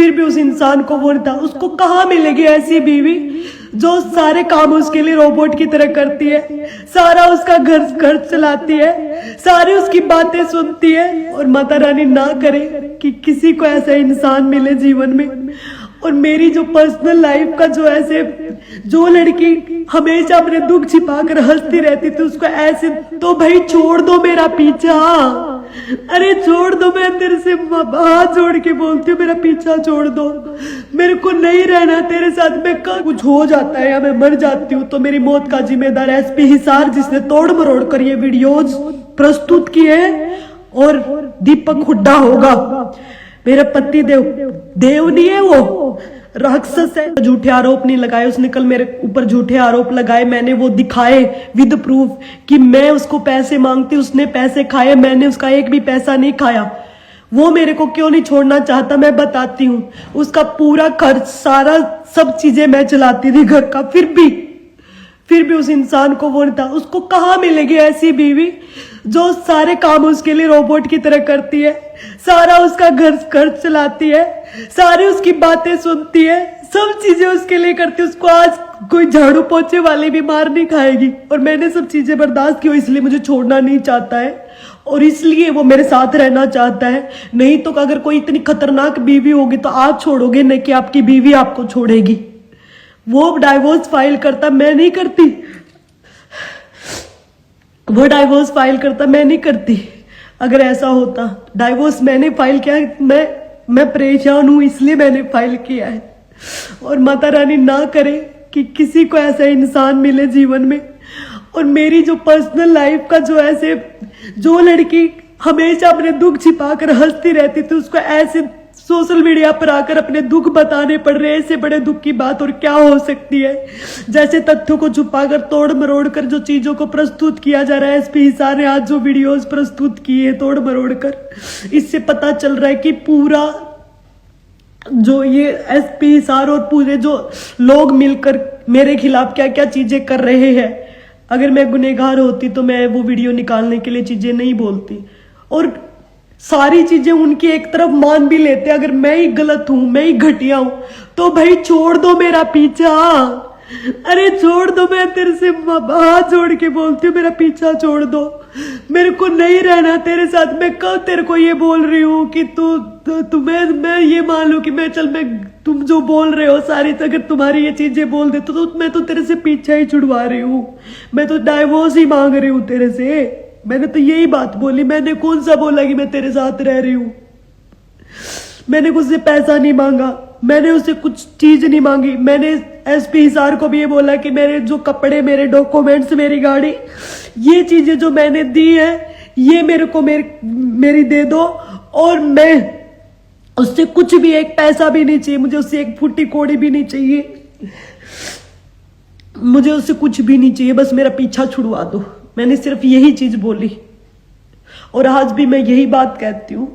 फिर भी उस इंसान को वो था, उसको कहाँ मिलेगी ऐसी बीवी जो सारे काम उसके लिए रोबोट की तरह करती है, सारा उसका घर चलाती है, सारी उसकी बातें सुनती है। और माता रानी ना करे कि किसी को ऐसा इंसान मिले जीवन में। और मेरी जो पर्सनल लाइफ का जो ऐसे जो लड़की हमेशा अपने दुख छिपाकर हंसती रहती थी, उसको ऐसे तो भाई छोड़ दो मेरा पीछा। अरे छोड़ दो, मैं तेरे से हाथ जोड़ के बोलती हूँ, मेरा पीछा छोड़ दो। मेरे को नहीं रहना तेरे साथ। मैं कुछ हो जाता है या मैं मर जाती हूँ तो मेरी मौत का जिम्मेदार एसपी हिसार, जिसने तोड़ मरोड़ कर ये वीडियोज प्रस्तुत किए, और दीपक हुड्डा होगा। मेरा पति देव नहीं है, वो राक्षस है। झूठे आरोप नहीं लगाए उसने, कल मेरे ऊपर झूठे आरोप लगाए, मैंने वो दिखाए विद प्रूफ कि मैं उसको पैसे मांगती, उसने पैसे खाए, मैंने उसका एक भी पैसा नहीं खाया। वो मेरे को क्यों नहीं छोड़ना चाहता मैं बताती हूँ। उसका पूरा खर्च सारा सब चीजें मैं चलाती थी घर का, फिर भी उस इंसान को वो था, उसको कहाँ मिलेगी ऐसी बीवी जो सारे काम उसके लिए रोबोट की तरह करती है, सारा उसका घर चलाती है, सारी उसकी बातें सुनती है, सब चीजें उसके लिए करती है। उसको आज कोई झाड़ू पोछे वाली भी मार नहीं खाएगी। और मैंने सब चीजें बर्दाश्त की, इसलिए मुझे छोड़ना नहीं चाहता है और इसलिए वो मेरे साथ रहना चाहता है। नहीं तो अगर कोई इतनी खतरनाक बीवी होगी तो आप छोड़ोगे, नहीं कि आपकी बीवी आपको छोड़ेगी। वो डाइवोर्स फाइल करता, मैं नहीं करती। वो डाइवोर्स फाइल करता, मैं नहीं करती। अगर ऐसा होता, डाइवोर्स मैंने फाइल किया, मैं परेशान हूं इसलिए मैंने फाइल किया है। और माता रानी ना करे कि किसी को ऐसा इंसान मिले जीवन में। और मेरी जो पर्सनल लाइफ का जो ऐसे जो लड़की हमेशा अपने दुख छिपाकर हंसती रहती थी, उसको ऐसे सोशल मीडिया पर आकर अपने दुख बताने पड़ रहे हैं। इससे बड़े दुख की बात और क्या हो सकती है। जैसे तथ्यों को छुपाकर तोड़ मरोड़ कर जो चीजों को प्रस्तुत किया जा रहा है, एसपी हिसार ने आज जो वीडियोस प्रस्तुत किए तोड़ मरोड़ कर, इससे पता चल रहा है कि पूरा जो ये एसपी हिसार और पूरे जो लोग मिलकर मेरे खिलाफ क्या क्या चीजें कर रहे हैं। अगर मैं गुनहगार होती तो मैं वो वीडियो निकालने के लिए चीजें नहीं बोलती। और सारी चीजें उनकी एक तरफ मान भी लेते, अगर मैं ही गलत हूं, मैं ही घटिया हूं, तो भाई छोड़ दो मेरा पीछा। अरे छोड़ दो, मैं तेरे से हाथ जोड़ के बोलती हूँ, मेरा पीछा छोड़ दो। मेरे को नहीं रहना तेरे साथ। मैं कब तेरे को ये बोल रही हूँ कि तुम्हें मैं ये मान लूं कि मैं तुम जो बोल रहे हो सारी, अगर तुम्हारी ये चीजें बोल दे तो मैं तो तेरे से पीछा ही छुड़वा रही हूँ। मैं तो डाइवोर्स ही मांग रही हूँ तेरे से। मैंने तो यही बात बोली। मैंने कौन सा बोला कि मैं तेरे साथ रह रही हूँ। मैंने उससे पैसा नहीं मांगा, मैंने उससे कुछ चीज नहीं मांगी। मैंने एसपी हिसार को भी ये बोला कि मेरे जो कपड़े, मेरे डॉक्यूमेंट्स, मेरी गाड़ी, ये चीजें जो मैंने दी है ये मेरे को मेरी दे दो। और मैं उससे कुछ भी एक पैसा भी नहीं चाहिए, मुझे उससे एक फुट्टी कोड़ी भी नहीं चाहिए, मुझे उससे कुछ भी नहीं चाहिए, बस मेरा पीछा छुड़वा दो। मैंने सिर्फ यही चीज बोली। और आज भी मैं यही बात कहती हूँ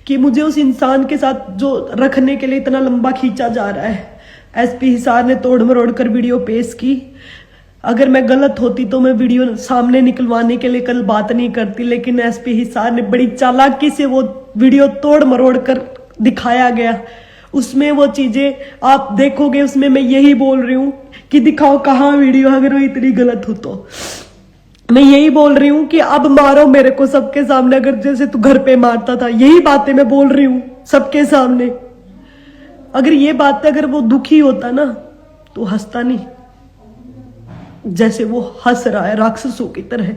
कि मुझे उस इंसान के साथ जो रखने के लिए इतना लंबा खींचा जा रहा है। एसपी हिसार ने तोड़ मरोड़ कर वीडियो पेश की। अगर मैं गलत होती तो मैं वीडियो सामने निकलवाने के लिए कल बात नहीं करती, लेकिन एसपी हिसार ने बड़ी चालाकी से वो वीडियो तोड़ मरोड़ कर दिखाया गया। उसमें वो चीजें आप देखोगे, उसमें मैं यही बोल रही हूँ कि दिखाओ कहाँ वीडियो, अगर वो इतनी गलत हो तो। मैं यही बोल रही हूँ कि अब मारो मेरे को सबके सामने, अगर जैसे तू घर पे मारता था। यही बातें मैं बोल रही हूँ सबके सामने। अगर ये बात अगर वो दुखी होता ना तो हंसता नहीं, जैसे वो हंस रहा है राक्षसों की तरह,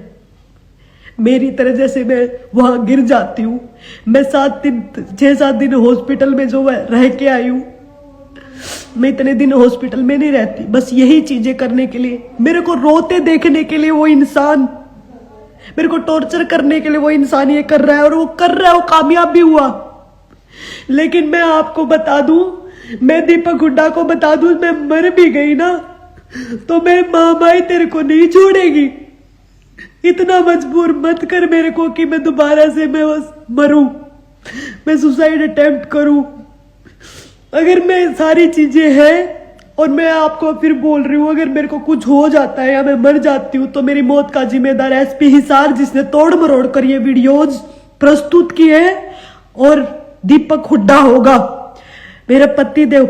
मेरी तरह। जैसे मैं वहां गिर जाती हूँ। मैं 6-7 दिन हॉस्पिटल में जो रह के आई हूँ, मैं इतने दिन हॉस्पिटल में नहीं रहती बस यही चीजें करने के लिए। मेरे को रोते देखने के लिए वो इंसान, मेरे को टॉर्चर करने के लिए वो इंसान ये कर रहा है, और वो कर रहा है, वो कामयाब भी हुआ। लेकिन मैं आपको बता दूं, मैं दीपक हुड्डा को बता दूं, मैं मर भी गई ना तो मेरी माँ तेरे को नहीं छोड़ेगी। इतना मजबूर मत कर मेरे को कि मैं दोबारा से मैं मरूं, मैं सुसाइड अटेम्प्ट करूं। अगर मैं सारी चीजें हैं, और मैं आपको फिर बोल रही हूँ, अगर मेरे को कुछ हो जाता है या मैं मर जाती हूँ तो मेरी मौत का जिम्मेदार एसपी हिसार, जिसने तोड़ मरोड़ कर ये वीडियोज प्रस्तुत किए, और दीपक हुड्डा होगा। मेरा पति देव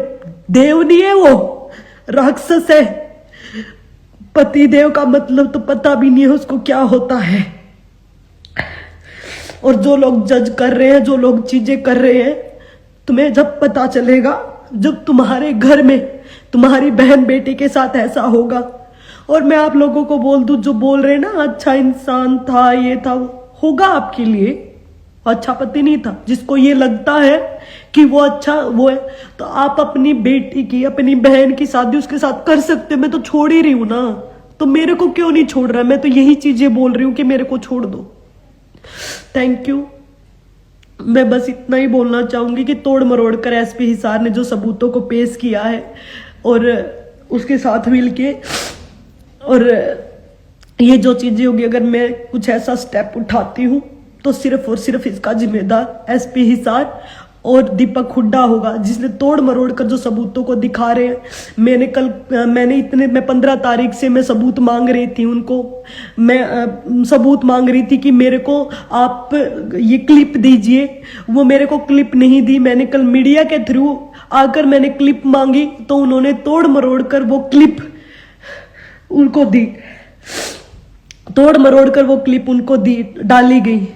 देव नहीं है, वो राक्षस है। पति देव का मतलब तो पता भी नहीं है उसको क्या होता है। और जो लोग जज कर रहे हैं, जो लोग चीजें कर रहे हैं, तुम्हें जब पता चलेगा, जब तुम्हारे घर में तुम्हारी बहन बेटी के साथ ऐसा होगा। और मैं आप लोगों को बोल दूं, जो बोल रहे हैं ना अच्छा इंसान था, ये था, होगा आपके लिए अच्छा पति नहीं था। जिसको ये लगता है कि वो अच्छा वो है, तो आप अपनी बेटी की, अपनी बहन की शादी उसके साथ कर सकते। मैं तो छोड़ ही रही हूं ना, तो मेरे को क्यों नहीं छोड़ रहा? मैं तो यही चीजें बोल रही हूं कि मेरे को छोड़ दो। Thank you. मैं बस इतना ही बोलना चाहूंगी कि तोड़ मरोड़ कर एसपी हिसार ने जो सबूतों को पेश किया है और उसके साथ मिलके, और ये जो चीजें होगी, अगर मैं कुछ ऐसा स्टेप उठाती हूँ तो सिर्फ और सिर्फ इसका जिम्मेदार एसपी हिसार और दीपक हुड्डा होगा, जिसने तोड़ मरोड़ कर जो सबूतों को दिखा रहे हैं। मैं 15 तारीख से मैं सबूत मांग रही थी उनको। मैं सबूत मांग रही थी कि मेरे को आप ये क्लिप दीजिए। वो मेरे को क्लिप नहीं दी। मैंने कल मीडिया के थ्रू आकर मैंने क्लिप मांगी तो उन्होंने तोड़ मरोड़ कर वो क्लिप उनको दी। तोड़ मरोड़ कर वो क्लिप उनको दी, डाली गई।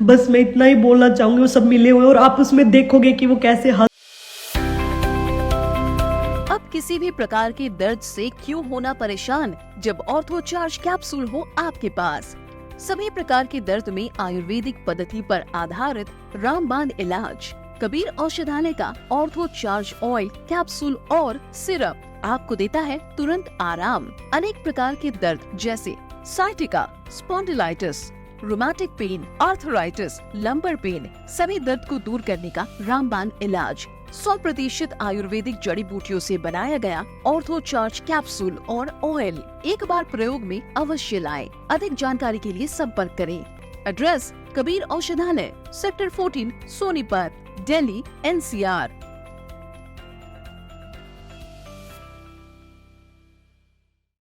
बस मैं इतना ही बोलना चाहूंगी। वो सब मिले हुए और आप उसमें देखोगे कि वो कैसे अब किसी भी प्रकार के दर्द से क्यों होना परेशान, जब ऑर्थो चार्ज कैप्सूल हो आपके पास। सभी प्रकार के दर्द में आयुर्वेदिक पद्धति पर आधारित रामबाण इलाज। कबीर औषधालय का ऑर्थो चार्ज ऑयल, कैप्सूल और सिरप आपको देता है तुरंत आराम। अनेक प्रकार के दर्द जैसे sciatica, spondylitis, rheumatic pain, arthritis, lumbar pain, सभी दर्द को दूर करने का रामबाण इलाज 100% आयुर्वेदिक जड़ी बूटियों से बनाया गया ऑर्थो चार्ज कैप्सूल और ऑयल एक बार प्रयोग में अवश्य लाएं। अधिक जानकारी के लिए संपर्क करें। एड्रेस: कबीर औषधालय, सेक्टर 14, सोनीपत, दिल्ली, NCR।